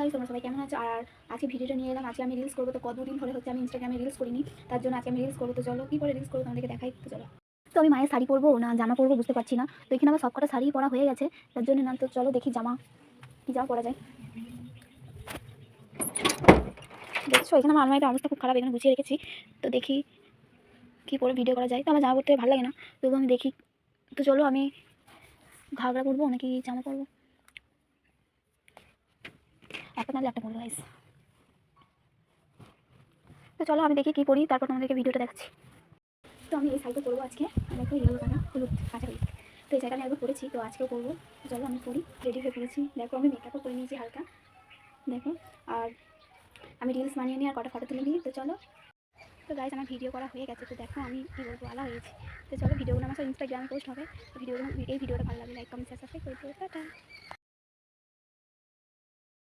Guys, তোমরা সবাই কেমন আছো? আর আজকে ভিডিওটা নিয়ে এলাম। আজকে আমি রিলস করবো। তো কতদিন ধরে হচ্ছে আমি ইনস্টাগ্রামে রিলস করিনি, তার জন্য আজকে আমি রিলস করবো। তো চলো কী করে রিলস করবো তোমাদেরকে দেখাই। তো চলো। তো আমি মায়ের শাড়ি পরবো না জামা পরবো বুঝতে পারছি না। তো এখানে আমার সবকটা শাড়ি পরা হয়ে গেছে, তার জন্য না। তো চলো দেখি কী জামা পরা যায়। দেখছো এখানে আমার আলমারিটার অবস্থা খুব খারাপ, এখানে গুছিয়ে রেখেছি। তো দেখি কী করে ভিডিও করা যায়। তো আমার জামা পরতে ভালো লাগে না, তবু আমি দেখি। তো চলো আমি ঘাগরা পরবো নাকি জামা পরবো, একটা নাহলে একটা পরবো গাইস। তো চলো আমি দেখি কী পরি, তারপর তোমাদেরকে ভিডিওটা দেখাচ্ছি। তো আমি এই শাড়িটা পরবো আজকে, দেখো ইয়েলো কালার হলুদ কাঁচা হলুদ। তো এই শাড়িটা আমি একবার পরেছি, তো আজকেও পরবো। তো চলো আমি পরি, রেডি হয়ে পড়েছি। দেখো আমি মেকআপও করে নিয়েছি হালকা, দেখো। আর আমি রিলস বানিয়ে নিই আর কটা ফটো তুলে নিই। তো চলো। তো গাইজ আমার ভিডিও করা হয়ে গেছে। তো দেখো আমি কী বলবো, আলা হয়েছি। তো চলো ভিডিওগুলো আমার সব ইনস্টাগ্রামে পোস্ট হবে। তো এই ভিডিওটা ভালো লাগলে লাইক কমেন্ট শেয়ার সাবস্ক্রাইব করে দিও। টাটা।